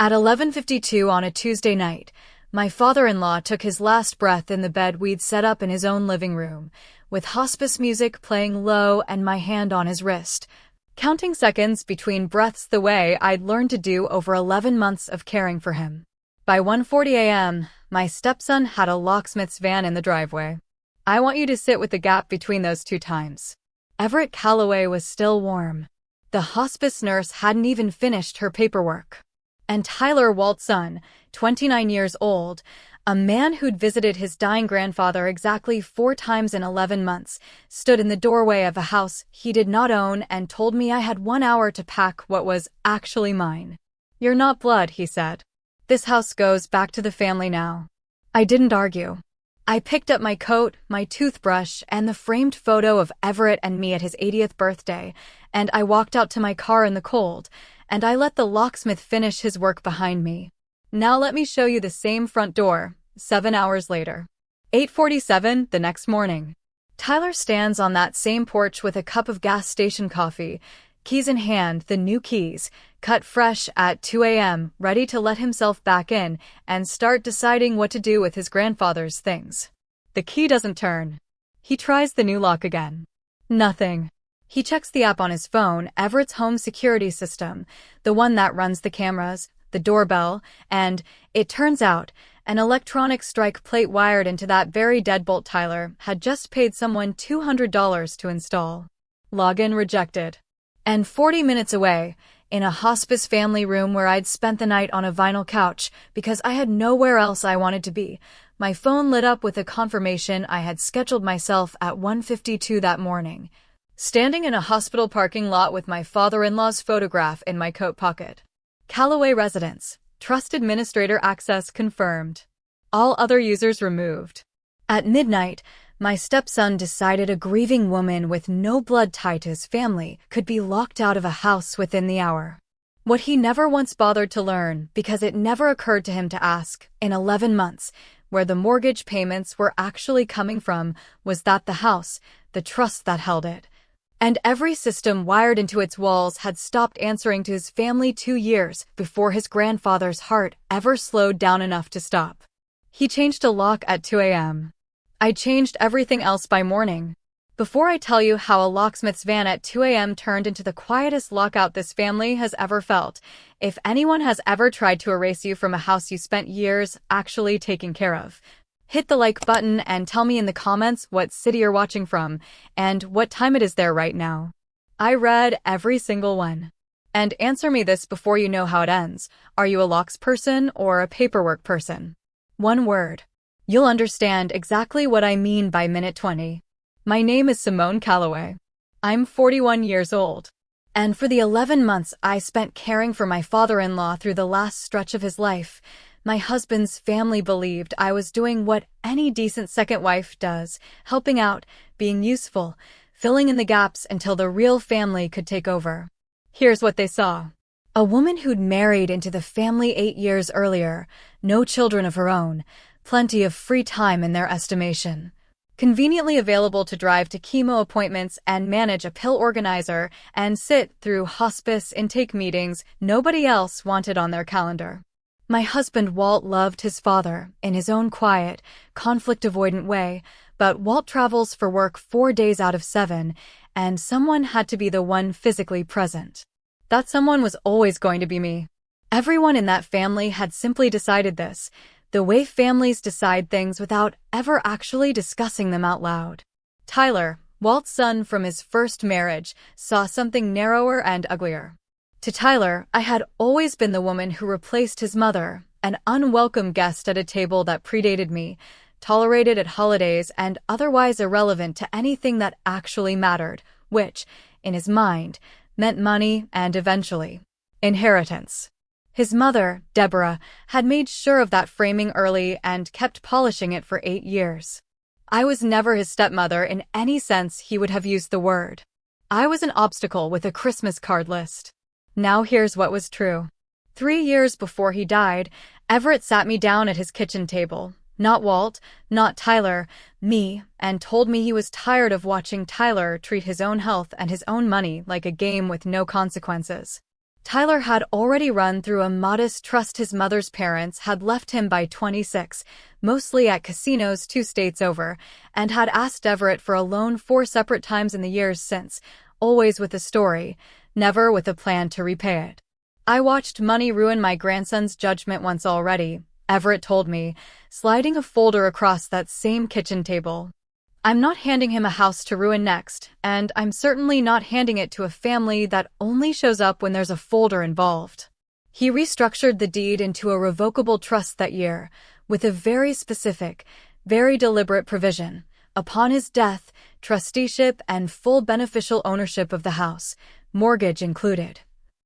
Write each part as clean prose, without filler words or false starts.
At 11:52 on a Tuesday night, my father-in-law took his last breath in the bed we'd set up in his own living room, with hospice music playing low and my hand on his wrist, counting seconds between breaths the way I'd learned to do over 11 months of caring for him. By 1:40 a.m., my stepson had a locksmith's van in the driveway. I want you to sit with the gap between those two times. Everett Calloway was still warm. The hospice nurse hadn't even finished her paperwork. And Tyler Walt's son, 29 years old, a man who'd visited his dying grandfather exactly 4 times in 11 months, stood in the doorway of a house he did not own and told me I had 1 hour to pack what was actually mine. "You're not blood," he said. "This house goes back to the family now." I didn't argue. I picked up my coat, my toothbrush, and the framed photo of Everett and me at his 80th birthday, and I walked out to my car in the cold, and I let the locksmith finish his work behind me. Now let me show you the same front door, 7 hours later. 8:47 the next morning. Tyler stands on that same porch with a cup of gas station coffee, keys in hand, the new keys, cut fresh at 2 a.m., ready to let himself back in and start deciding what to do with his grandfather's things. The key doesn't turn. He tries the new lock again. Nothing. He checks the app on his phone, Everett's home security system, the one that runs the cameras, the doorbell, and, it turns out, an electronic strike plate wired into that very deadbolt Tyler had just paid someone $200 to install. Login rejected. And 40 minutes away, in a hospice family room where I'd spent the night on a vinyl couch because I had nowhere else I wanted to be, my phone lit up with a confirmation I had scheduled myself at 1:52 that morning, standing in a hospital parking lot with my father-in-law's photograph in my coat pocket. Calloway residence, trust administrator access confirmed. All other users removed. At midnight, my stepson decided a grieving woman with no blood tie to his family could be locked out of a house within the hour. What he never once bothered to learn, because it never occurred to him to ask, in 11 months, where the mortgage payments were actually coming from, was that the house, the trust that held it, and every system wired into its walls had stopped answering to his family 2 years before his grandfather's heart ever slowed down enough to stop. He changed a lock at 2 a.m. I changed everything else by morning. Before I tell you how a locksmith's van at 2 a.m. turned into the quietest lockout this family has ever felt, if anyone has ever tried to erase you from a house you spent years actually taking care of, hit the like button and tell me in the comments what city you're watching from and what time it is there right now. I read every single one. And answer me this before you know how it ends. Are you a locks person or a paperwork person? One word. You'll understand exactly what I mean by minute 20. My name is Simone Calloway. I'm 41 years old. And for the 11 months I spent caring for my father-in-law through the last stretch of his life, my husband's family believed I was doing what any decent second wife does, helping out, being useful, filling in the gaps until the real family could take over. Here's what they saw. A woman who'd married into the family 8 years earlier, no children of her own, plenty of free time in their estimation. Conveniently available to drive to chemo appointments and manage a pill organizer and sit through hospice intake meetings nobody else wanted on their calendar. My husband Walt loved his father in his own quiet, conflict-avoidant way, but Walt travels for work 4 days out of 7, and someone had to be the one physically present. That someone was always going to be me. Everyone in that family had simply decided this, the way families decide things without ever actually discussing them out loud. Tyler, Walt's son from his first marriage, saw something narrower and uglier. To Tyler, I had always been the woman who replaced his mother, an unwelcome guest at a table that predated me, tolerated at holidays and otherwise irrelevant to anything that actually mattered, which, in his mind, meant money and eventually, inheritance. His mother, Deborah, had made sure of that framing early and kept polishing it for 8 years. I was never his stepmother in any sense he would have used the word. I was an obstacle with a Christmas card list. Now here's what was true. 3 years before he died, Everett sat me down at his kitchen table, not Walt, not Tyler, me, and told me he was tired of watching Tyler treat his own health and his own money like a game with no consequences. Tyler had already run through a modest trust his mother's parents had left him by 26, mostly at casinos 2 states over, and had asked Everett for a loan 4 separate times in the years since, always with a story, never with a plan to repay it. I watched money ruin my grandson's judgment once already, Everett told me, sliding a folder across that same kitchen table. I'm not handing him a house to ruin next, and I'm certainly not handing it to a family that only shows up when there's a folder involved. He restructured the deed into a revocable trust that year, with a very specific, very deliberate provision. Upon his death, trusteeship and full beneficial ownership of the house, mortgage included,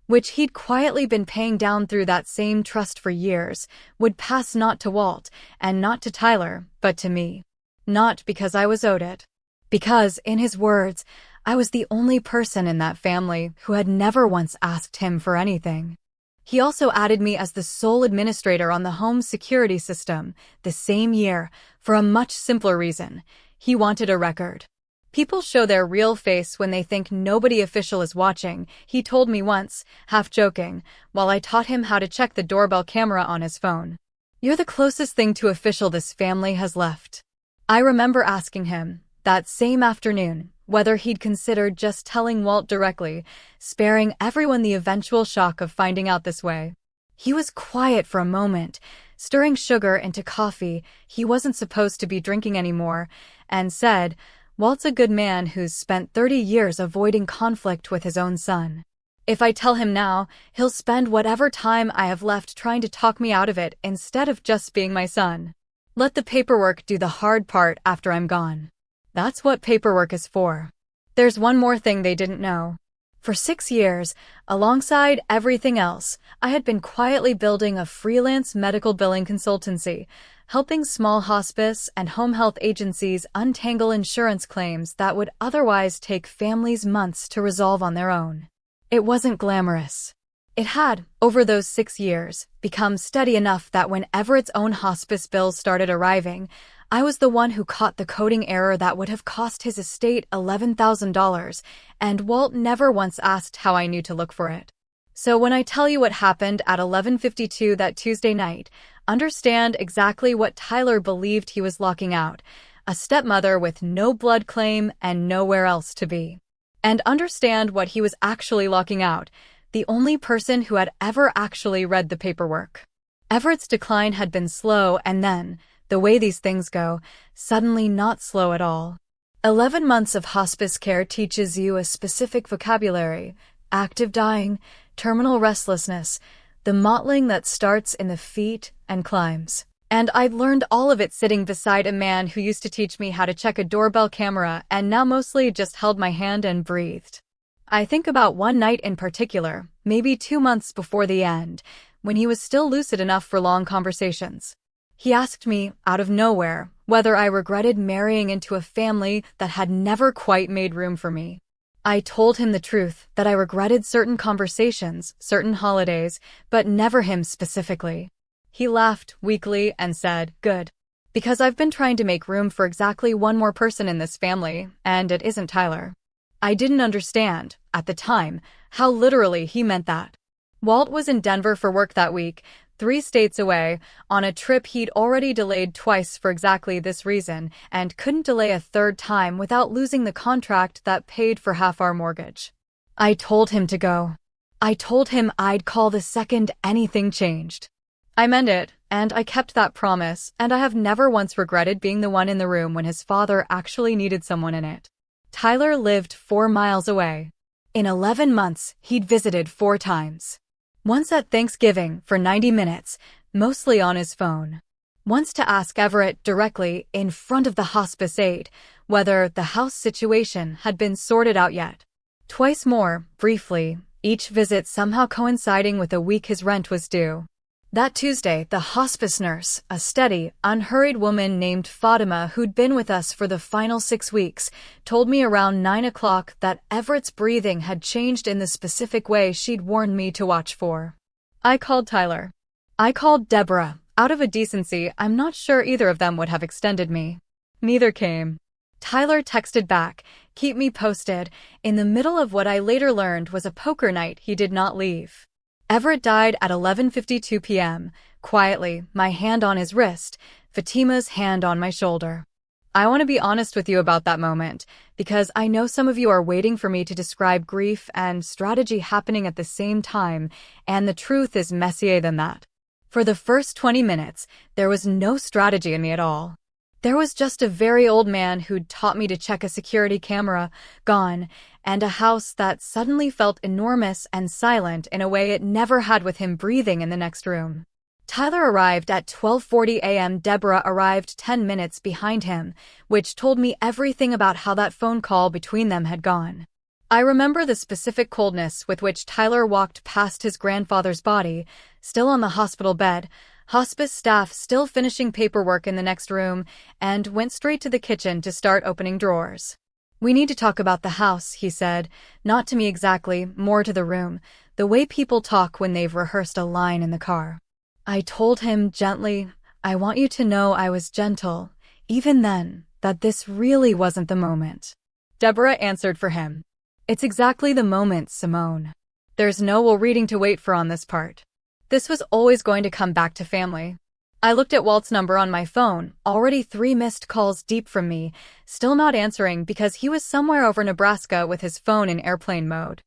which he'd quietly been paying down through that same trust for years, would pass not to Walt, and not to Tyler, but to me. Not because I was owed it. Because, in his words, I was the only person in that family who had never once asked him for anything. He also added me as the sole administrator on the home security system the same year, for a much simpler reason. He wanted a record. People show their real face when they think nobody official is watching, he told me once, half joking, while I taught him how to check the doorbell camera on his phone. You're the closest thing to official this family has left. I remember asking him, that same afternoon, whether he'd considered just telling Walt directly, sparing everyone the eventual shock of finding out this way. He was quiet for a moment, stirring sugar into coffee he wasn't supposed to be drinking anymore, and said, Walt's a good man who's spent 30 years avoiding conflict with his own son. If I tell him now, he'll spend whatever time I have left trying to talk me out of it instead of just being my son. Let the paperwork do the hard part after I'm gone. That's what paperwork is for. There's one more thing they didn't know. For 6 years, alongside everything else, I had been quietly building a freelance medical billing consultancy, helping small hospice and home health agencies untangle insurance claims that would otherwise take families months to resolve on their own. It wasn't glamorous. It had, over those 6 years, become steady enough that when Everett's own hospice bills started arriving, I was the one who caught the coding error that would have cost his estate $11,000, and Walt never once asked how I knew to look for it. So when I tell you what happened at 11:52 that Tuesday night, understand exactly what Tyler believed he was locking out, a stepmother with no blood claim and nowhere else to be. And understand what he was actually locking out, the only person who had ever actually read the paperwork. Everett's decline had been slow and then, the way these things go, suddenly not slow at all. 11 months of hospice care teaches you a specific vocabulary: active dying, terminal restlessness, the mottling that starts in the feet and climbs. And I'd learned all of it sitting beside a man who used to teach me how to check a doorbell camera and now mostly just held my hand and breathed. I think about one night in particular, maybe 2 months before the end, when he was still lucid enough for long conversations. He asked me, out of nowhere, whether I regretted marrying into a family that had never quite made room for me. I told him the truth, that I regretted certain conversations, certain holidays, but never him specifically. He laughed weakly and said, "Good. Because I've been trying to make room for exactly one more person in this family, and it isn't Tyler." I didn't understand, at the time, how literally he meant that. Walt was in Denver for work that week, 3 states away, on a trip he'd already delayed twice for exactly this reason, and couldn't delay a 3rd time without losing the contract that paid for half our mortgage. I told him to go. I told him I'd call the second anything changed. I meant it, and I kept that promise, and I have never once regretted being the one in the room when his father actually needed someone in it. Tyler lived 4 miles away. In 11 months, he'd visited 4 times. Once at Thanksgiving for 90 minutes, mostly on his phone. Once to ask Everett directly, in front of the hospice aide, whether the house situation had been sorted out yet. Twice more, briefly, each visit somehow coinciding with a week his rent was due. That Tuesday, the hospice nurse, a steady, unhurried woman named Fatima who'd been with us for the final 6 weeks, told me around 9 o'clock that Everett's breathing had changed in the specific way she'd warned me to watch for. I called Tyler. I called Deborah. Out of a decency, I'm not sure either of them would have extended me. Neither came. Tyler texted back, Keep me posted. In the middle of what I later learned was a poker night, he did not leave. Everett died at 11:52 p.m., quietly, my hand on his wrist, Fatima's hand on my shoulder. I want to be honest with you about that moment, because I know some of you are waiting for me to describe grief and strategy happening at the same time, and the truth is messier than that. For the first 20 minutes, there was no strategy in me at all. There was just a very old man who'd taught me to check a security camera, gone, and a house that suddenly felt enormous and silent in a way it never had with him breathing in the next room. Tyler arrived at 12:40 a.m. Deborah arrived 10 minutes behind him, which told me everything about how that phone call between them had gone. I remember the specific coldness with which Tyler walked past his grandfather's body, still on the hospital bed, hospice staff still finishing paperwork in the next room, and went straight to the kitchen to start opening drawers. "We need to talk about the house," he said, not to me exactly, more to the room, the way people talk when they've rehearsed a line in the car. I told him gently, "I want you to know I was gentle, even then, that this really wasn't the moment." Deborah answered for him. "It's exactly the moment, Simone. There's no reading to wait for on this part. This was always going to come back to family." I looked at Walt's number on my phone, already 3 missed calls deep from me, still not answering because he was somewhere over Nebraska with his phone in airplane mode.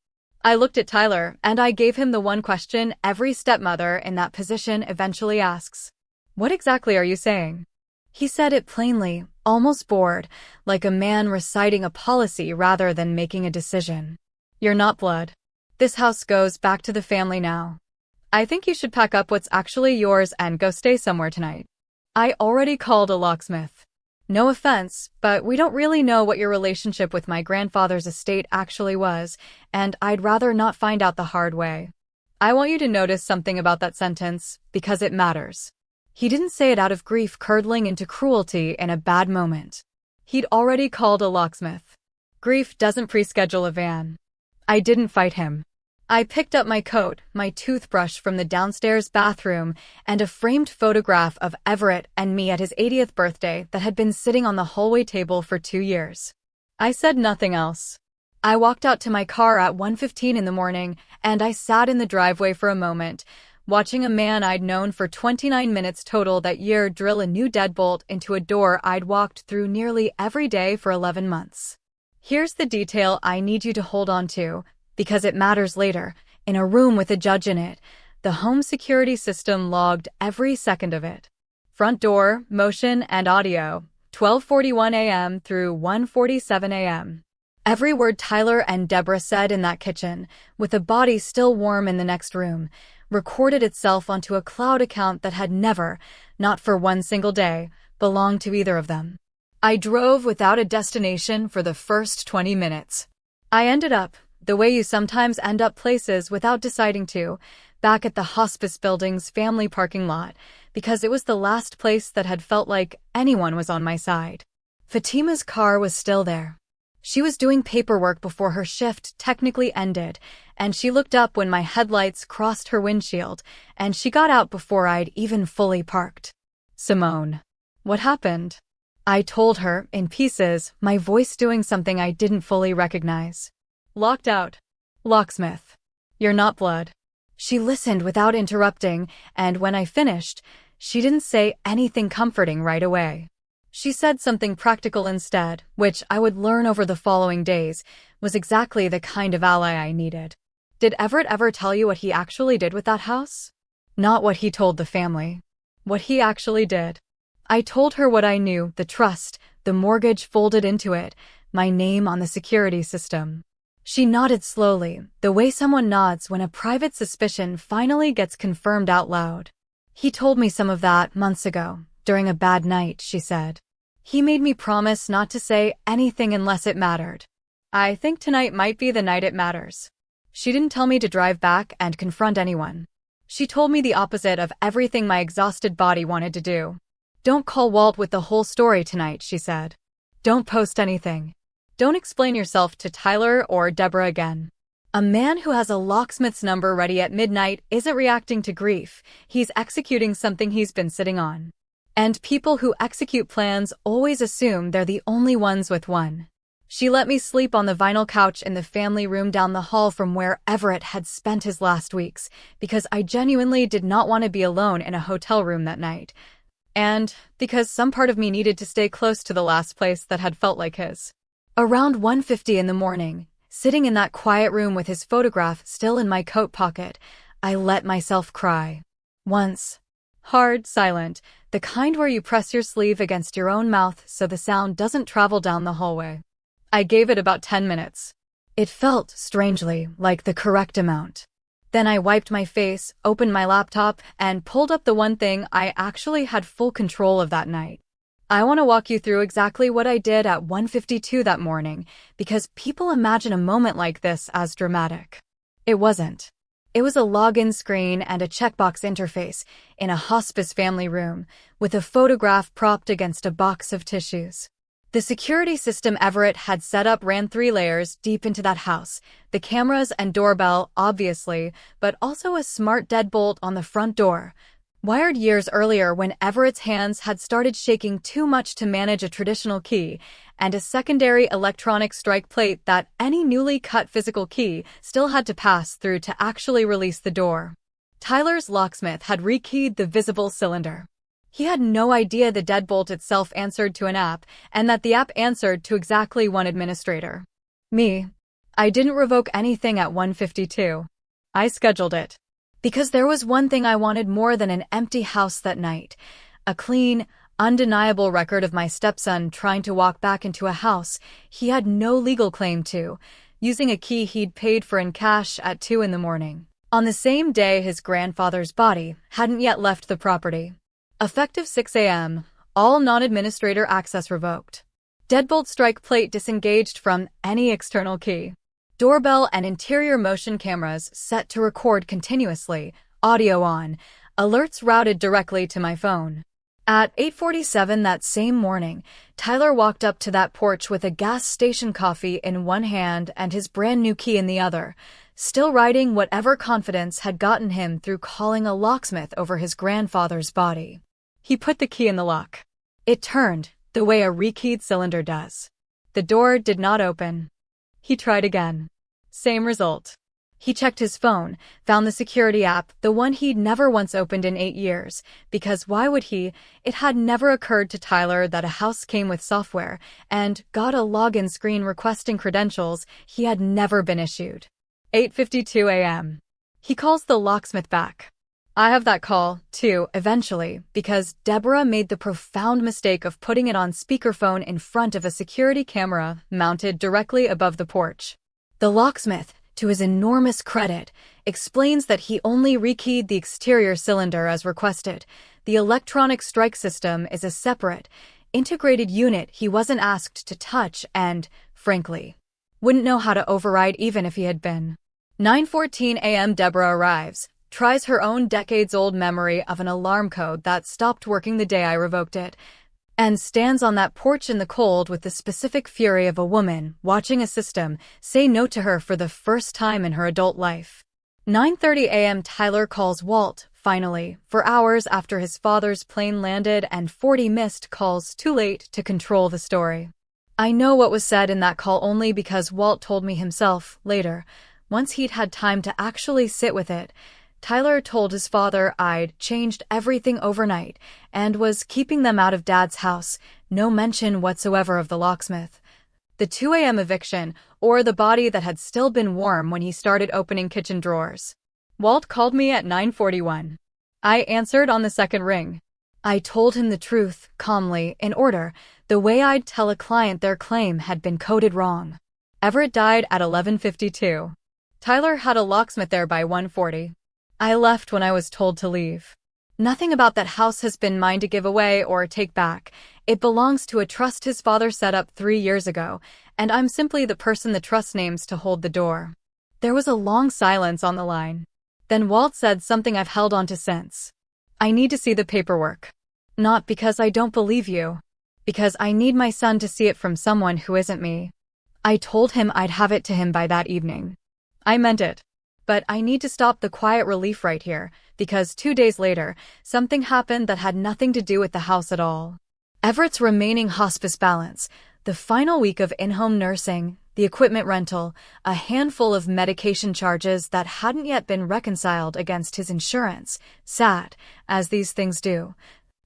I looked at Tyler, and I gave him the one question every stepmother in that position eventually asks. "What exactly are you saying?" He said it plainly, almost bored, like a man reciting a policy rather than making a decision. "You're not blood. This house goes back to the family now. I think you should pack up what's actually yours and go stay somewhere tonight. I already called a locksmith. No offense, but we don't really know what your relationship with my grandfather's estate actually was, and I'd rather not find out the hard way. I want you to notice something about that sentence, because it matters." He didn't say it out of grief curdling into cruelty in a bad moment. He'd already called a locksmith. Grief doesn't pre-schedule a van. I didn't fight him. I picked up my coat, my toothbrush from the downstairs bathroom, and a framed photograph of Everett and me at his 80th birthday that had been sitting on the hallway table for 2 years. I said nothing else. I walked out to my car at 1:15 in the morning, and I sat in the driveway for a moment, watching a man I'd known for 29 minutes total that year drill a new deadbolt into a door I'd walked through nearly every day for 11 months. Here's the detail I need you to hold on to, because it matters later. In a room with a judge in it, the home security system logged every second of it. Front door, motion, and audio, 12:41 a.m. through 1:47 a.m. Every word Tyler and Deborah said in that kitchen, with the body still warm in the next room, recorded itself onto a cloud account that had never, not for one single day, belonged to either of them. I drove without a destination for the first 20 minutes. I ended up, the way you sometimes end up places without deciding to, back at the hospice building's family parking lot, because it was the last place that had felt like anyone was on my side. Fatima's car was still there. She was doing paperwork before her shift technically ended, and she looked up when my headlights crossed her windshield, and she got out before I'd even fully parked. "Simone, what happened?" I told her, in pieces, my voice doing something I didn't fully recognize. "Locked out. Locksmith. You're not blood." She listened without interrupting, and when I finished, she didn't say anything comforting right away. She said something practical instead, which I would learn over the following days, was exactly the kind of ally I needed. "Did Everett ever tell you what he actually did with that house?" "Not what he told the family. What he actually did." I told her what I knew, the trust, the mortgage folded into it, my name on the security system. She nodded slowly, the way someone nods when a private suspicion finally gets confirmed out loud. "He told me some of that months ago, during a bad night," she said. "He made me promise not to say anything unless it mattered. I think tonight might be the night it matters." She didn't tell me to drive back and confront anyone. She told me the opposite of everything my exhausted body wanted to do. "Don't call Walt with the whole story tonight," she said. "Don't post anything. Don't explain yourself to Tyler or Deborah again. A man who has a locksmith's number ready at midnight isn't reacting to grief, he's executing something he's been sitting on. And people who execute plans always assume they're the only ones with one. She let me sleep on the vinyl couch in the family room down the hall from where Everett had spent his last weeks, because I genuinely did not want to be alone in a hotel room that night. And because some part of me needed to stay close to the last place that had felt like his. Around 1:50 in the morning, sitting in that quiet room with his photograph still in my coat pocket, I let myself cry. Once. Hard, silent, the kind where you press your sleeve against your own mouth so the sound doesn't travel down the hallway. I gave it about 10 minutes. It felt, strangely, like the correct amount. Then I wiped my face, opened my laptop, and pulled up the one thing I actually had full control of that night. I want to walk you through exactly what I did at 1:52 that morning, because people imagine a moment like this as dramatic. It wasn't. It was a login screen and a checkbox interface in a hospice family room, with a photograph propped against a box of tissues. The security system Everett had set up ran 3 layers deep into that house, the cameras and doorbell, obviously, but also a smart deadbolt on the front door, wired years earlier when Everett's hands had started shaking too much to manage a traditional key, and a secondary electronic strike plate that any newly cut physical key still had to pass through to actually release the door. Tyler's locksmith had rekeyed the visible cylinder. He had no idea the deadbolt itself answered to an app, and that the app answered to exactly one administrator. Me. I didn't revoke anything at 1:52. I scheduled it. Because there was one thing I wanted more than an empty house that night. A clean, undeniable record of my stepson trying to walk back into a house he had no legal claim to, using a key he'd paid for in cash at 2 in the morning. On the same day his grandfather's body hadn't yet left the property. Effective 6 a.m., all non-administrator access revoked. Deadbolt strike plate disengaged from any external key. Doorbell and interior motion cameras set to record continuously, audio on, alerts routed directly to my phone. At 8:47 that same morning, Tyler walked up to that porch with a gas station coffee in one hand and his brand new key in the other, still riding whatever confidence had gotten him through calling a locksmith over his grandfather's body. He put the key in the lock. It turned, the way a rekeyed cylinder does. The door did not open. He tried again. Same result. He checked his phone, found the security app, the one he'd never once opened in 8 years, because why would he? It had never occurred to Tyler that a house came with software, and got a login screen requesting credentials he had never been issued. 8:52 a.m. He calls the locksmith back. I have that call, too, eventually, because Deborah made the profound mistake of putting it on speakerphone in front of a security camera mounted directly above the porch. The locksmith, to his enormous credit, explains that he only rekeyed the exterior cylinder as requested. The electronic strike system is a separate, integrated unit he wasn't asked to touch and, frankly, wouldn't know how to override even if he had been. 9:14 a.m. Deborah arrives, tries her own decades-old memory of an alarm code that stopped working the day I revoked it, and stands on that porch in the cold with the specific fury of a woman watching a system say no to her for the first time in her adult life. 9:30 a.m. Tyler calls Walt, finally, for hours after his father's plane landed and 40 missed calls too late to control the story. I know what was said in that call only because Walt told me himself, later, once he'd had time to actually sit with it. Tyler told his father I'd changed everything overnight and was keeping them out of Dad's house, no mention whatsoever of the locksmith. The 2 a.m. eviction, or the body that had still been warm when he started opening kitchen drawers. Walt called me at 9:41. I answered on the second ring. I told him the truth, calmly, in order, the way I'd tell a client their claim had been coded wrong. Everett died at 11:52. Tyler had a locksmith there by 1:40. I left when I was told to leave. Nothing about that house has been mine to give away or take back. It belongs to a trust his father set up 3 years ago, and I'm simply the person the trust names to hold the door. There was a long silence on the line. Then Walt said something I've held on to since. I need to see the paperwork. Not because I don't believe you. Because I need my son to see it from someone who isn't me. I told him I'd have it to him by that evening. I meant it. But I need to stop the quiet relief right here, because 2 days later, something happened that had nothing to do with the house at all. Everett's remaining hospice balance, The final week of in-home nursing, the equipment rental, a handful of medication charges that hadn't yet been reconciled against his insurance, sat, as these things do,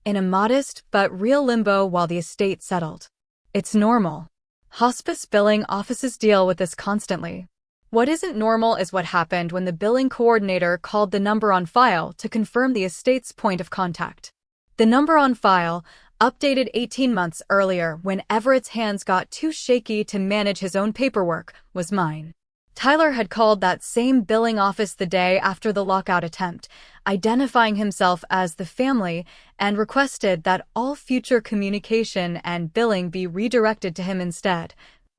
in a modest but real limbo while the estate settled. It's normal. Hospice billing offices deal with this constantly. What isn't normal is what happened when the billing coordinator called the number on file to confirm the estate's point of contact. The number on file, updated 18 months earlier when Everett's hands got too shaky to manage his own paperwork, was mine. Tyler had called that same billing office the day after the lockout attempt, identifying himself as the family, and requested that all future communication and billing be redirected to him instead,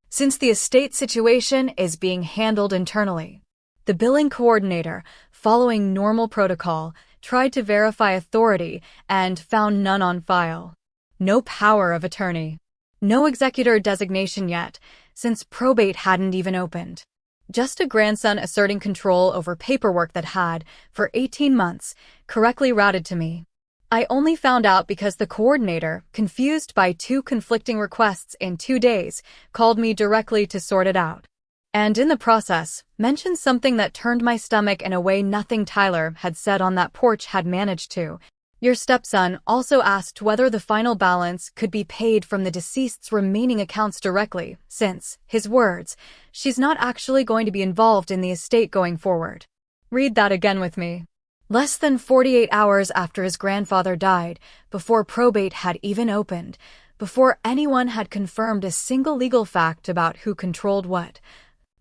since the estate situation is being handled internally. The billing coordinator, following normal protocol, tried to verify authority and found none on file. No power of attorney. No executor designation yet, since probate hadn't even opened. Just a grandson asserting control over paperwork that had, for 18 months, correctly routed to me. I only found out because the coordinator, confused by 2 conflicting requests in 2 days, called me directly to sort it out. And in the process, mentioned something that turned my stomach in a way nothing Tyler had said on that porch had managed to. Your stepson also asked whether the final balance could be paid from the deceased's remaining accounts directly, since, his words, she's not actually going to be involved in the estate going forward. Read that again with me. Less than 48 hours after his grandfather died, before probate had even opened, before anyone had confirmed a single legal fact about who controlled what,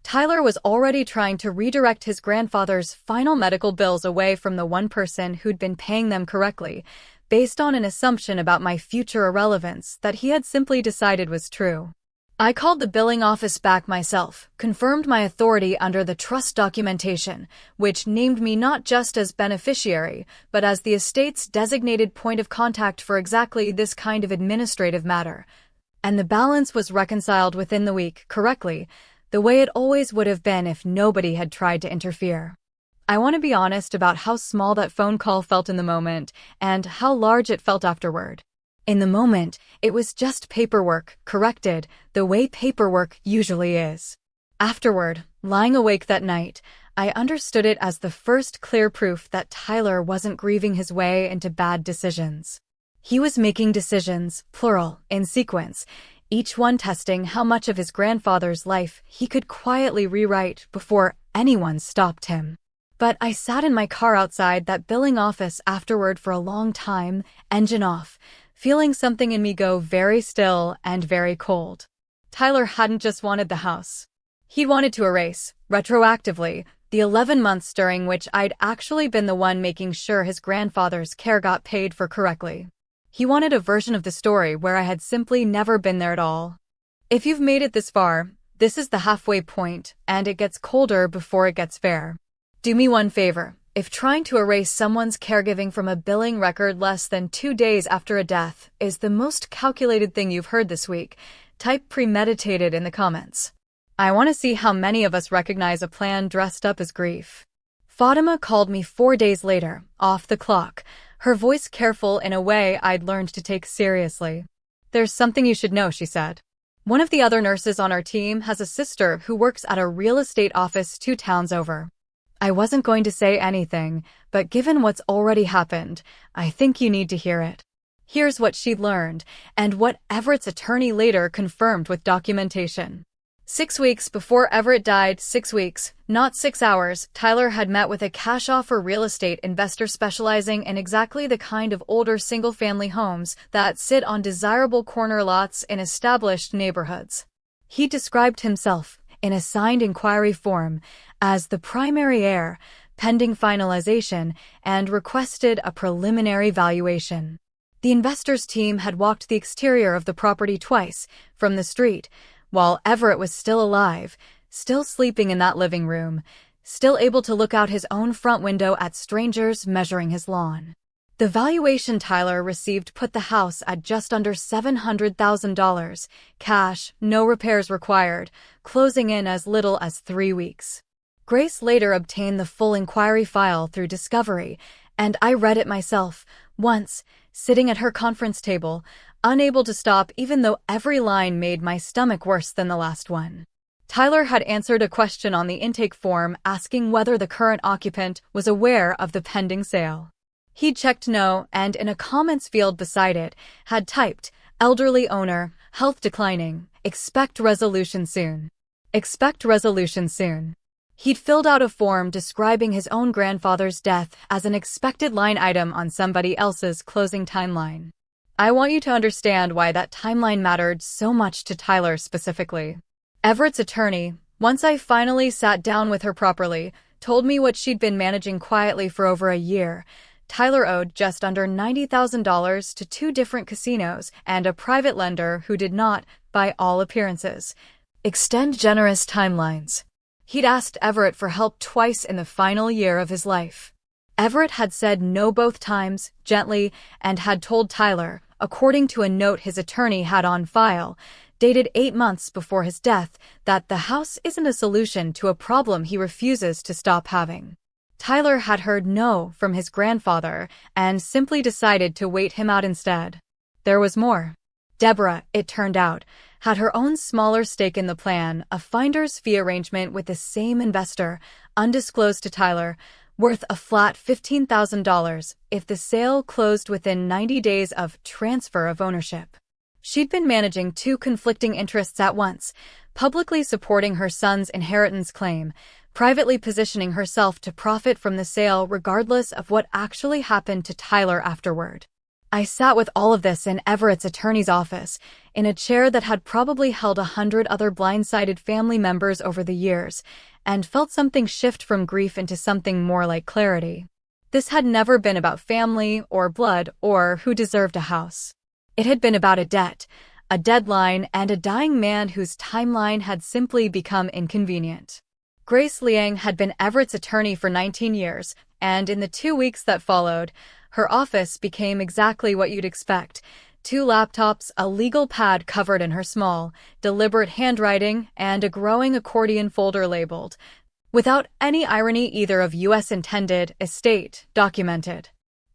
Tyler was already trying to redirect his grandfather's final medical bills away from the one person who'd been paying them correctly, based on an assumption about my future irrelevance that he had simply decided was true. I called the billing office back myself, confirmed my authority under the trust documentation, which named me not just as beneficiary, but as the estate's designated point of contact for exactly this kind of administrative matter. And the balance was reconciled within the week, correctly, the way it always would have been if nobody had tried to interfere. I want to be honest about how small that phone call felt in the moment, and how large it felt afterward. In the moment, it was just paperwork, corrected, the way paperwork usually is. Afterward, lying awake that night, I understood it as the first clear proof that Tyler wasn't grieving his way into bad decisions. He was making decisions, plural, in sequence, each one testing how much of his grandfather's life he could quietly rewrite before anyone stopped him. But I sat in my car outside that billing office afterward for a long time, engine off, feeling something in me go very still and very cold. Tyler hadn't just wanted the house. He wanted to erase, retroactively, the 11 months during which I'd actually been the one making sure his grandfather's care got paid for correctly. He wanted a version of the story where I had simply never been there at all. If you've made it this far, this is the halfway point, and it gets colder before it gets fair. Do me one favor. If trying to erase someone's caregiving from a billing record less than 2 days after a death is the most calculated thing you've heard this week, type premeditated in the comments. I want to see how many of us recognize a plan dressed up as grief. Fatima called me 4 days later, off the clock, her voice careful in a way I'd learned to take seriously. There's something you should know, she said. One of the other nurses on our team has a sister who works at a real estate office 2 towns over. I wasn't going to say anything, but given what's already happened, I think you need to hear it. Here's what she'd learned, and what Everett's attorney later confirmed with documentation. 6 weeks before Everett died, 6 weeks, not 6 hours, Tyler had met with a cash offer real estate investor specializing in exactly the kind of older single-family homes that sit on desirable corner lots in established neighborhoods. He described himself, in a signed inquiry form, as the primary heir, pending finalization, and requested a preliminary valuation. The investors' team had walked the exterior of the property twice, from the street, while Everett was still alive, still sleeping in that living room, still able to look out his own front window at strangers measuring his lawn. The valuation Tyler received put the house at just under $700,000, cash, no repairs required, closing in as little as 3 weeks. Grace later obtained the full inquiry file through Discovery, and I read it myself, once, sitting at her conference table, unable to stop even though every line made my stomach worse than the last one. Tyler had answered a question on the intake form asking whether the current occupant was aware of the pending sale. He'd checked no, and in a comments field beside it, had typed, "Elderly owner, health declining, expect resolution soon." Expect resolution soon. He'd filled out a form describing his own grandfather's death as an expected line item on somebody else's closing timeline. I want you to understand why that timeline mattered so much to Tyler specifically. Everett's attorney, once I finally sat down with her properly, told me what she'd been managing quietly for over a year. Tyler owed just under $90,000 to 2 different casinos and a private lender who did not, by all appearances, extend generous timelines. He'd asked Everett for help twice in the final year of his life. Everett had said no both times, gently, and had told Tyler, according to a note his attorney had on file, dated 8 months before his death, that the house isn't a solution to a problem he refuses to stop having. Tyler had heard no from his grandfather and simply decided to wait him out instead. There was more. Deborah, it turned out, had her own smaller stake in the plan, a finder's fee arrangement with the same investor, undisclosed to Tyler, worth a flat $15,000 if the sale closed within 90 days of transfer of ownership. She'd been managing 2 conflicting interests at once, publicly supporting her son's inheritance claim, privately positioning herself to profit from the sale regardless of what actually happened to Tyler afterward. I sat with all of this in Everett's attorney's office, in a chair that had probably held 100 other blindsided family members over the years, and felt something shift from grief into something more like clarity. This had never been about family or blood or who deserved a house. It had been about a debt, a deadline, and a dying man whose timeline had simply become inconvenient. Grace Liang had been Everett's attorney for 19 years, and in the 2 weeks that followed, her office became exactly what you'd expect. 2 laptops, a legal pad covered in her small, deliberate handwriting, and a growing accordion folder labeled, without any irony either of U.S. intended, estate, documented.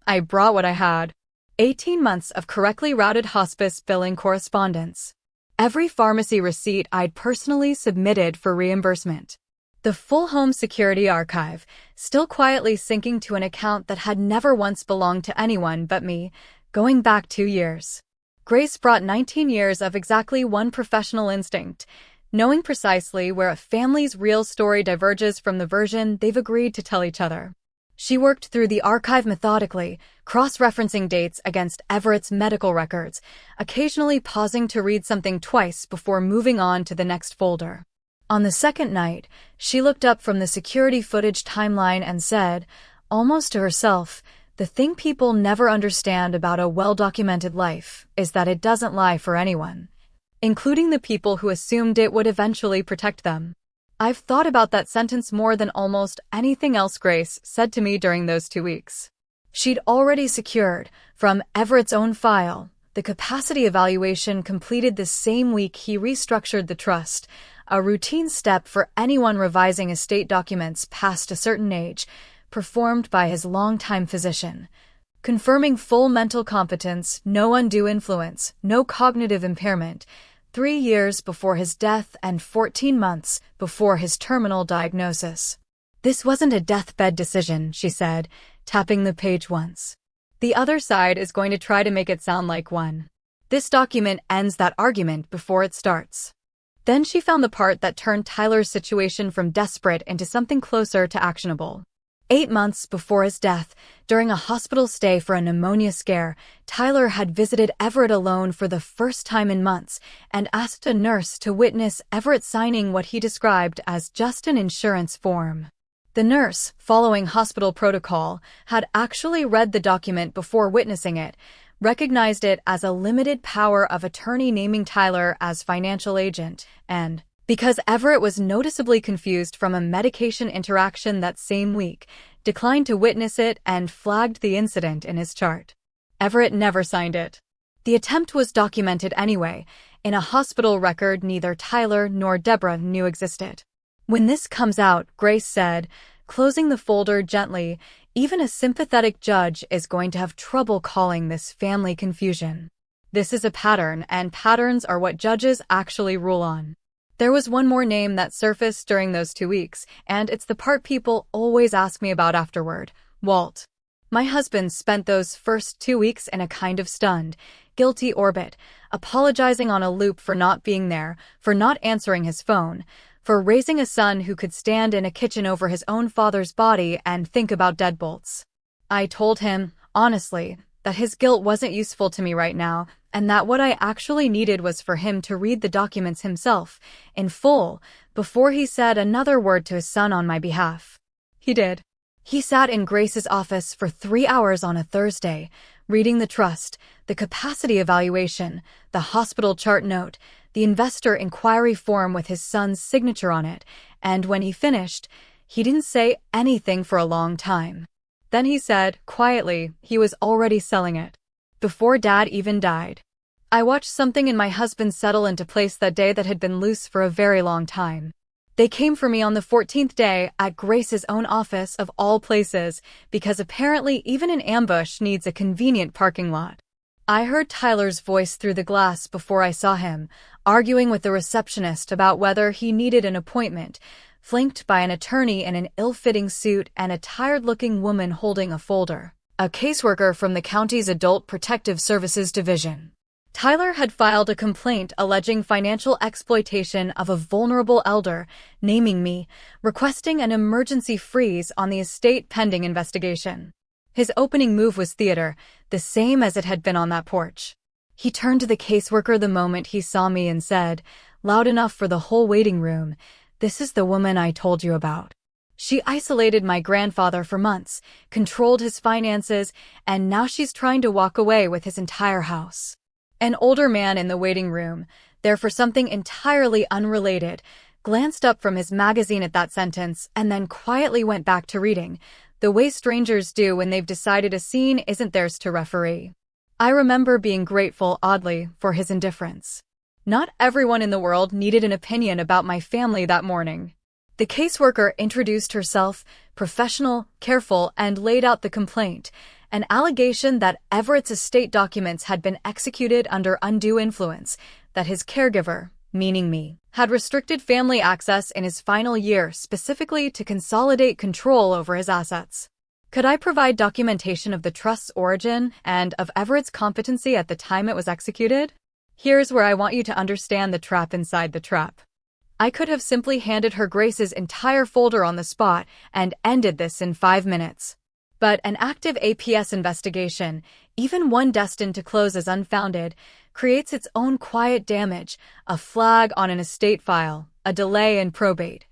I brought what I had. 18 months of correctly routed hospice billing correspondence. Every pharmacy receipt I'd personally submitted for reimbursement. The full home security archive, still quietly syncing to an account that had never once belonged to anyone but me, going back 2 years. Grace brought 19 years of exactly one professional instinct, knowing precisely where a family's real story diverges from the version they've agreed to tell each other. She worked through the archive methodically, cross-referencing dates against Everett's medical records, occasionally pausing to read something twice before moving on to the next folder. On the second night, she looked up from the security footage timeline and said, almost to herself, the thing people never understand about a well-documented life is that it doesn't lie for anyone, including the people who assumed it would eventually protect them. I've thought about that sentence more than almost anything else Grace said to me during those 2 weeks. She'd already secured, from Everett's own file, the capacity evaluation completed the same week he restructured the trust, a routine step for anyone revising estate documents past a certain age, performed by his longtime physician, confirming full mental competence, no undue influence, no cognitive impairment, 3 years before his death and 14 months before his terminal diagnosis. This wasn't a deathbed decision, she said, tapping the page once. The other side is going to try to make it sound like one. This document ends that argument before it starts. Then she found the part that turned Tyler's situation from desperate into something closer to actionable. 8 months before his death, during a hospital stay for a pneumonia scare, Tyler had visited Everett alone for the first time in months and asked a nurse to witness Everett signing what he described as just an insurance form. The nurse, following hospital protocol, had actually read the document before witnessing it, recognized it as a limited power of attorney naming Tyler as financial agent, and, because Everett was noticeably confused from a medication interaction that same week, declined to witness it and flagged the incident in his chart. Everett never signed it. The attempt was documented anyway, in a hospital record neither Tyler nor Deborah knew existed. When this comes out, Grace said, closing the folder gently, even a sympathetic judge is going to have trouble calling this family confusion. This is a pattern, and patterns are what judges actually rule on. There was one more name that surfaced during those 2 weeks, and it's the part people always ask me about afterward: Walt. My husband spent those first 2 weeks in a kind of stunned, guilty orbit, apologizing on a loop for not being there, for not answering his phone, for raising a son who could stand in a kitchen over his own father's body and think about deadbolts. I told him, honestly, that his guilt wasn't useful to me right now, and that what I actually needed was for him to read the documents himself, in full, before he said another word to his son on my behalf. He did. He sat in Grace's office for 3 hours on a Thursday, reading the trust, the capacity evaluation, the hospital chart note, the investor inquiry form with his son's signature on it, and when he finished, he didn't say anything for a long time. Then he said, quietly, he was already selling it. Before Dad even died. I watched something in my husband settle into place that day that had been loose for a very long time. They came for me on the 14th day at Grace's own office of all places, because apparently even an ambush needs a convenient parking lot. I heard Tyler's voice through the glass before I saw him, arguing with the receptionist about whether he needed an appointment, flanked by an attorney in an ill-fitting suit and a tired-looking woman holding a folder, a caseworker from the county's Adult Protective Services Division. Tyler had filed a complaint alleging financial exploitation of a vulnerable elder, naming me, requesting an emergency freeze on the estate pending investigation. His opening move was theater, the same as it had been on that porch. He turned to the caseworker the moment he saw me and said, loud enough for the whole waiting room, "This is the woman I told you about. She isolated my grandfather for months, controlled his finances, and now she's trying to walk away with his entire house." An older man in the waiting room, there for something entirely unrelated, glanced up from his magazine at that sentence and then quietly went back to reading, the way strangers do when they've decided a scene isn't theirs to referee. I remember being grateful, oddly, for his indifference. Not everyone in the world needed an opinion about my family that morning. The caseworker introduced herself, professional, careful, and laid out the complaint, an allegation that Everett's estate documents had been executed under undue influence, that his caregiver, meaning me, had restricted family access in his final year specifically to consolidate control over his assets. Could I provide documentation of the trust's origin and of Everett's competency at the time it was executed? Here's where I want you to understand the trap inside the trap. I could have simply handed her Grace's entire folder on the spot and ended this in 5 minutes. But an active APS investigation, even one destined to close as unfounded, creates its own quiet damage, a flag on an estate file, a delay in probate.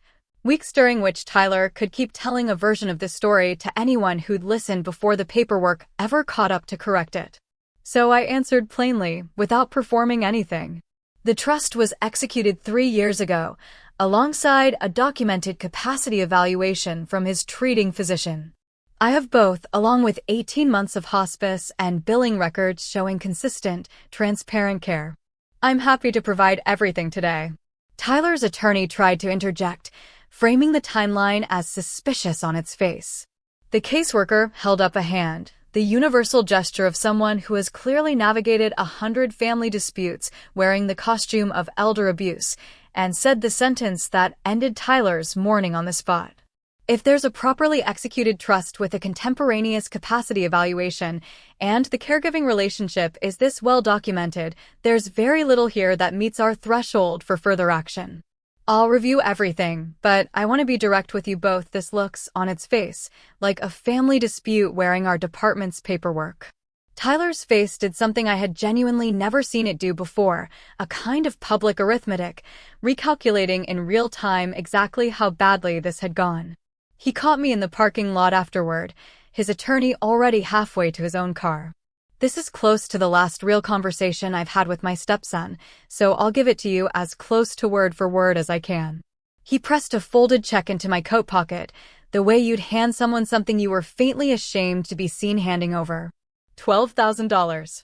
Weeks during which Tyler could keep telling a version of this story to anyone who'd listened before the paperwork ever caught up to correct it. So I answered plainly, without performing anything. The trust was executed 3 years ago, alongside a documented capacity evaluation from his treating physician. I have both, along with 18 months of hospice and billing records showing consistent, transparent care. I'm happy to provide everything today. Tyler's attorney tried to interject, framing the timeline as suspicious on its face. The caseworker held up a hand, the universal gesture of someone who has clearly navigated 100 family disputes wearing the costume of elder abuse, and said the sentence that ended Tyler's mourning on the spot. If there's a properly executed trust with a contemporaneous capacity evaluation, and the caregiving relationship is this well documented, there's very little here that meets our threshold for further action. I'll review everything, but I want to be direct with you both. This looks, on its face, like a family dispute wearing our department's paperwork. Tyler's face did something I had genuinely never seen it do before, a kind of public arithmetic, recalculating in real time exactly how badly this had gone. He caught me in the parking lot afterward, his attorney already halfway to his own car. This is close to the last real conversation I've had with my stepson, so I'll give it to you as close to word for word as I can. He pressed a folded check into my coat pocket, the way you'd hand someone something you were faintly ashamed to be seen handing over. $12,000.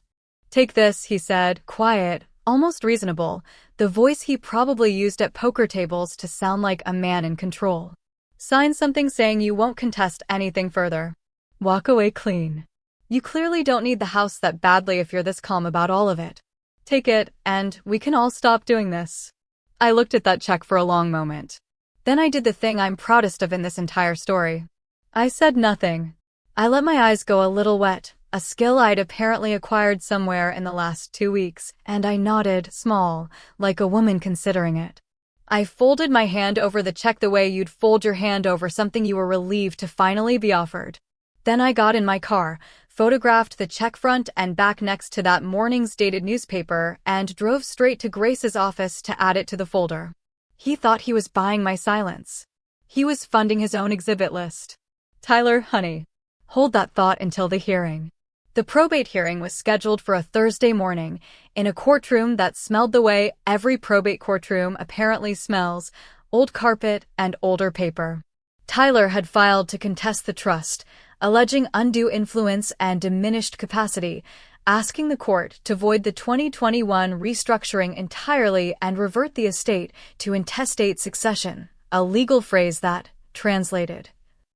Take this, he said, quiet, almost reasonable, the voice he probably used at poker tables to sound like a man in control. Sign something saying you won't contest anything further. Walk away clean. You clearly don't need the house that badly if you're this calm about all of it. Take it, and we can all stop doing this. I looked at that check for a long moment. Then I did the thing I'm proudest of in this entire story. I said nothing. I let my eyes go a little wet, a skill I'd apparently acquired somewhere in the last 2 weeks, and I nodded, small, like a woman considering it. I folded my hand over the check the way you'd fold your hand over something you were relieved to finally be offered. Then I got in my car, photographed the check front and back next to that morning's dated newspaper, and drove straight to Grace's office to add it to the folder. He thought he was buying my silence. He was funding his own exhibit list. Tyler, honey, hold that thought until the hearing. The probate hearing was scheduled for a Thursday morning, in a courtroom that smelled the way every probate courtroom apparently smells: old carpet and older paper. Tyler had filed to contest the trust, alleging undue influence and diminished capacity, asking the court to void the 2021 restructuring entirely and revert the estate to intestate succession, a legal phrase that, translated,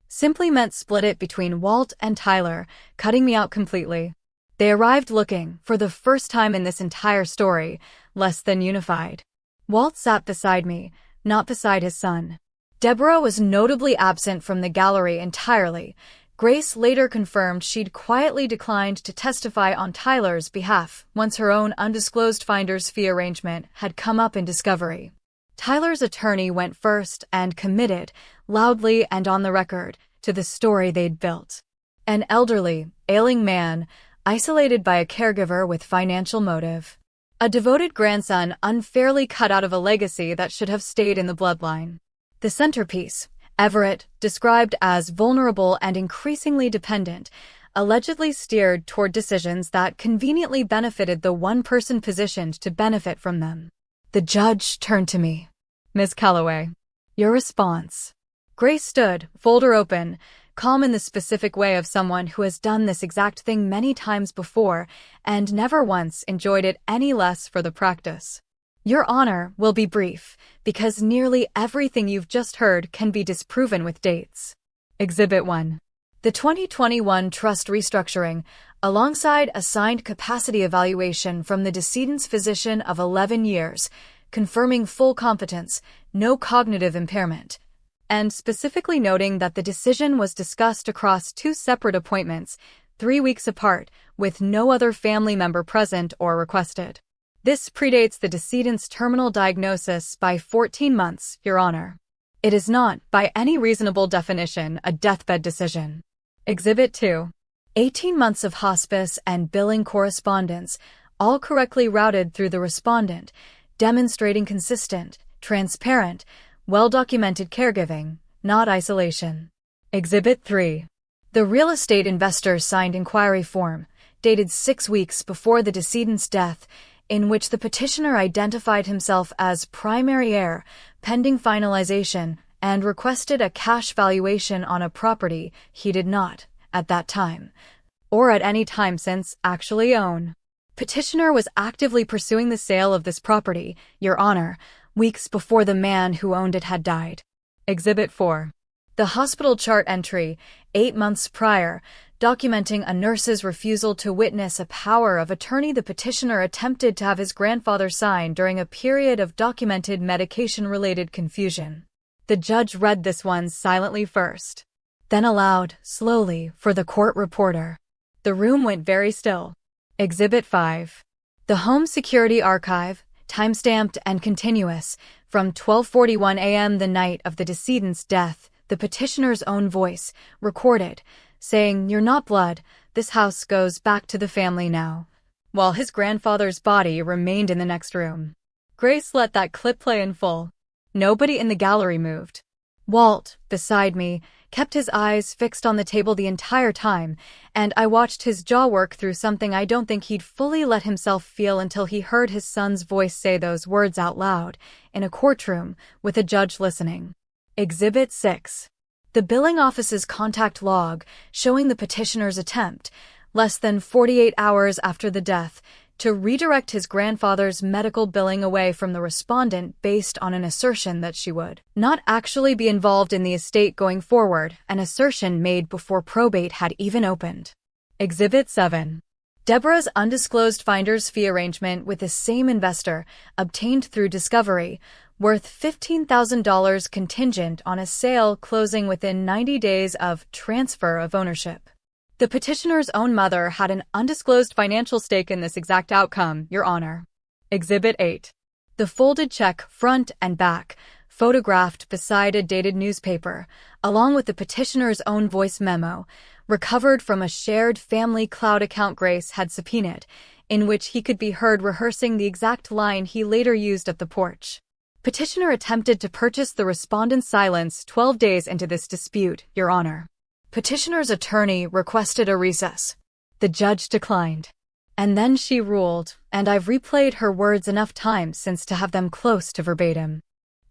simply meant split it between Walt and Tyler, cutting me out completely. They arrived looking, for the first time in this entire story, less than unified. Walt sat beside me, not beside his son. Deborah was notably absent from the gallery entirely. Grace later confirmed she'd quietly declined to testify on Tyler's behalf once her own undisclosed finder's fee arrangement had come up in discovery. Tyler's attorney went first and committed, loudly and on the record, to the story they'd built. An elderly, ailing man, isolated by a caregiver with financial motive. A devoted grandson unfairly cut out of a legacy that should have stayed in the bloodline. The centerpiece, Everett, described as vulnerable and increasingly dependent, allegedly steered toward decisions that conveniently benefited the one person positioned to benefit from them. The judge turned to me. Miss Calloway, your response. Grace stood, folder open, calm in the specific way of someone who has done this exact thing many times before and never once enjoyed it any less for the practice. Your Honor will be brief, because nearly everything you've just heard can be disproven with dates. Exhibit 1. The 2021 trust restructuring, alongside a signed capacity evaluation from the decedent's physician of 11 years, confirming full competence, no cognitive impairment, and specifically noting that the decision was discussed across 2 separate appointments, 3 weeks apart, with no other family member present or requested. This predates the decedent's terminal diagnosis by 14 months, Your Honor. It is not, by any reasonable definition, a deathbed decision. Exhibit 2. 18 months of hospice and billing correspondence, all correctly routed through the respondent, demonstrating consistent, transparent, well-documented caregiving, not isolation. Exhibit 3. The real estate investor's signed inquiry form, dated 6 weeks before the decedent's death, in which the petitioner identified himself as primary heir, pending finalization, and requested a cash valuation on a property he did not, at that time, or at any time since, actually own. Petitioner was actively pursuing the sale of this property, Your Honor, weeks before the man who owned it had died. Exhibit 4. The hospital chart entry, 8 months prior, documenting a nurse's refusal to witness a power of attorney the petitioner attempted to have his grandfather sign during a period of documented medication-related confusion. The judge read this one silently first, then aloud, slowly, for the court reporter. The room went very still. Exhibit 5. The Home Security Archive, timestamped and continuous, from 12:41 a.m. the night of the decedent's death, the petitioner's own voice, recorded, saying, "You're not blood, this house goes back to the family now," while his grandfather's body remained in the next room. Grace let that clip play in full. Nobody in the gallery moved. Walt, beside me, kept his eyes fixed on the table the entire time, and I watched his jaw work through something I don't think he'd fully let himself feel until he heard his son's voice say those words out loud, in a courtroom, with a judge listening. Exhibit 6. The billing office's contact log, showing the petitioner's attempt, less than 48 hours after the death, to redirect his grandfather's medical billing away from the respondent based on an assertion that she would not actually be involved in the estate going forward, an assertion made before probate had even opened. Exhibit 7. Deborah's undisclosed finder's fee arrangement with the same investor, obtained through discovery, worth $15,000 contingent on a sale closing within 90 days of transfer of ownership. The petitioner's own mother had an undisclosed financial stake in this exact outcome, Your Honor. Exhibit 8. The folded check, front and back, photographed beside a dated newspaper, along with the petitioner's own voice memo, recovered from a shared family cloud account Grace had subpoenaed, in which he could be heard rehearsing the exact line he later used at the porch. Petitioner attempted to purchase the respondent's silence 12 days into this dispute, Your Honor. Petitioner's attorney requested a recess. The judge declined. And then she ruled, and I've replayed her words enough times since to have them close to verbatim.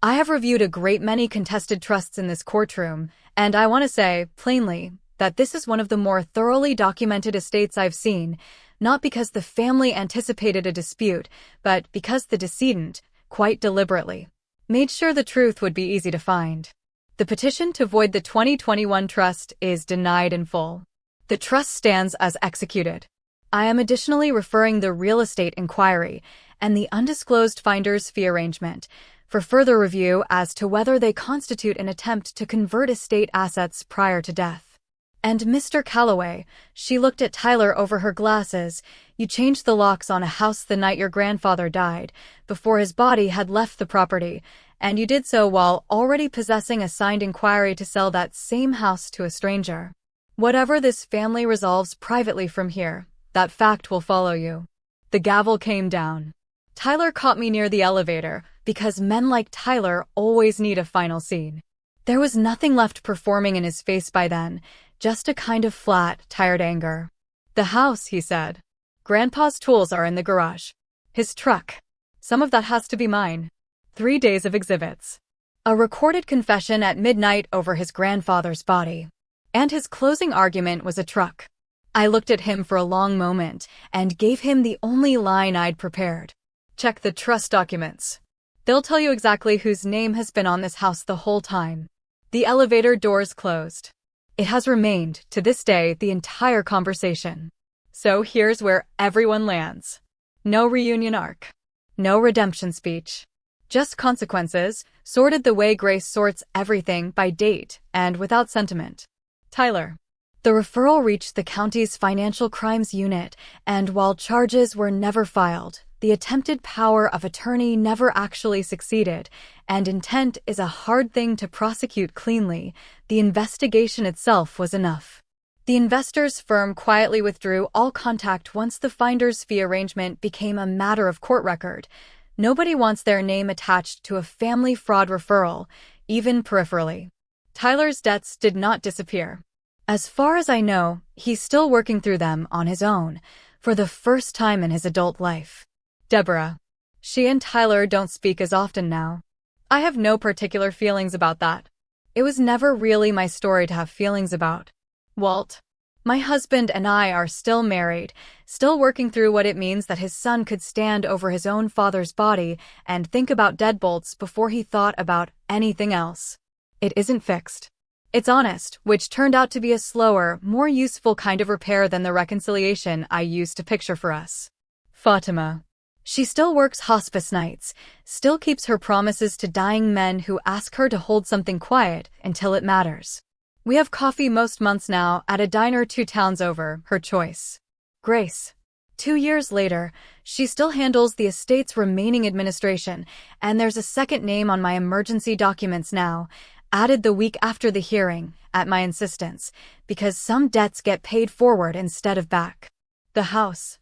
I have reviewed a great many contested trusts in this courtroom, and I want to say, plainly, that this is one of the more thoroughly documented estates I've seen, not because the family anticipated a dispute, but because the decedent, quite deliberately, made sure the truth would be easy to find. The petition to void the 2021 trust is denied in full. The trust stands as executed. I am additionally referring the real estate inquiry and the undisclosed finder's fee arrangement for further review as to whether they constitute an attempt to convert estate assets prior to death. And Mr. Calloway, she looked at Tyler over her glasses, you changed the locks on a house the night your grandfather died, before his body had left the property, and you did so while already possessing a signed inquiry to sell that same house to a stranger. Whatever this family resolves privately from here, that fact will follow you. The gavel came down. Tyler caught me near the elevator, because men like Tyler always need a final scene. There was nothing left performing in his face by then, just a kind of flat, tired anger. The house, he said. Grandpa's tools are in the garage. His truck. Some of that has to be mine. 3 days of exhibits. A recorded confession at midnight over his grandfather's body. And his closing argument was a truck. I looked at him for a long moment and gave him the only line I'd prepared. Check the trust documents. They'll tell you exactly whose name has been on this house the whole time. The elevator doors closed. It has remained, to this day, the entire conversation. So here's where everyone lands. No reunion arc. No redemption speech. Just consequences, sorted the way Grace sorts everything by date and without sentiment. Tyler. The referral reached the county's financial crimes unit, and while charges were never filed, the attempted power of attorney never actually succeeded, and intent is a hard thing to prosecute cleanly. The investigation itself was enough. The investor's firm quietly withdrew all contact once the finder's fee arrangement became a matter of court record. Nobody wants their name attached to a family fraud referral, even peripherally. Tyler's debts did not disappear. As far as I know, he's still working through them on his own, for the first time in his adult life. Deborah. She and Tyler don't speak as often now. I have no particular feelings about that. It was never really my story to have feelings about. Walt. My husband and I are still married, still working through what it means that his son could stand over his own father's body and think about deadbolts before he thought about anything else. It isn't fixed. It's honest, which turned out to be a slower, more useful kind of repair than the reconciliation I used to picture for us. Fatima. She still works hospice nights, still keeps her promises to dying men who ask her to hold something quiet until it matters. We have coffee most months now at a diner 2 towns over, her choice. Grace. 2 years later, she still handles the estate's remaining administration, and there's a second name on my emergency documents now, added the week after the hearing, at my insistence, because some debts get paid forward instead of back. The house.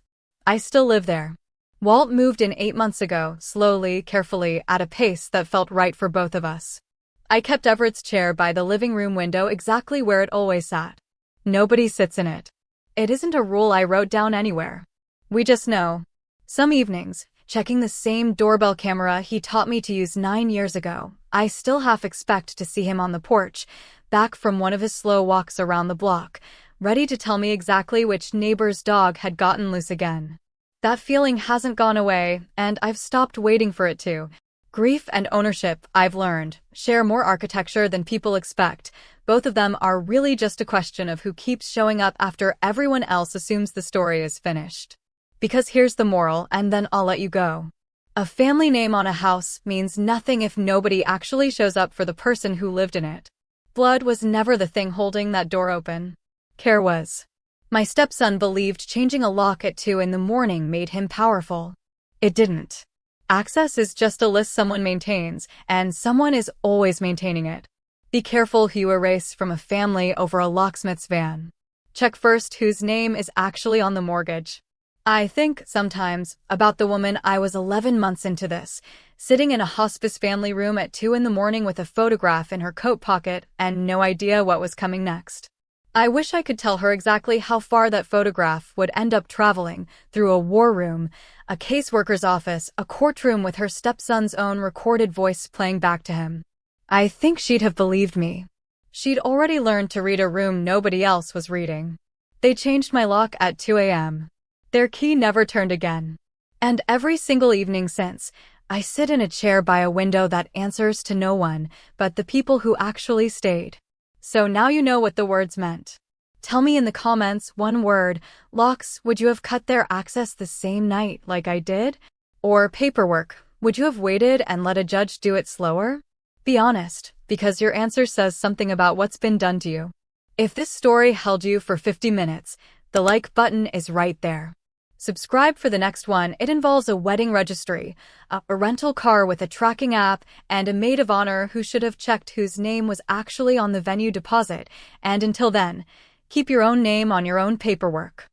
I still live there. Walt moved in 8 months ago, slowly, carefully, at a pace that felt right for both of us. I kept Everett's chair by the living room window exactly where it always sat. Nobody sits in it. It isn't a rule I wrote down anywhere. We just know. Some evenings, checking the same doorbell camera he taught me to use 9 years ago, I still half expect to see him on the porch, back from one of his slow walks around the block, ready to tell me exactly which neighbor's dog had gotten loose again. That feeling hasn't gone away, and I've stopped waiting for it to. Grief and ownership, I've learned, share more architecture than people expect. Both of them are really just a question of who keeps showing up after everyone else assumes the story is finished. Because here's the moral, and then I'll let you go. A family name on a house means nothing if nobody actually shows up for the person who lived in it. Blood was never the thing holding that door open. Care was. My stepson believed changing a lock at 2 in the morning made him powerful. It didn't. Access is just a list someone maintains, and someone is always maintaining it. Be careful who you erase from a family over a locksmith's van. Check first whose name is actually on the mortgage. I think, sometimes, about the woman I was 11 months into this, sitting in a hospice family room at 2 in the morning with a photograph in her coat pocket and no idea what was coming next. I wish I could tell her exactly how far that photograph would end up traveling, through a war room, a caseworker's office, a courtroom with her stepson's own recorded voice playing back to him. I think she'd have believed me. She'd already learned to read a room nobody else was reading. They changed my lock at 2 a.m. Their key never turned again. And every single evening since, I sit in a chair by a window that answers to no one but the people who actually stayed. So now you know what the words meant. Tell me in the comments one word. Locks, would you have cut their access the same night like I did? Or paperwork, would you have waited and let a judge do it slower? Be honest, because your answer says something about what's been done to you. If this story held you for 50 minutes, the like button is right there. Subscribe for the next one. It involves a wedding registry, a rental car with a tracking app, and a maid of honor who should have checked whose name was actually on the venue deposit. And until then, keep your own name on your own paperwork.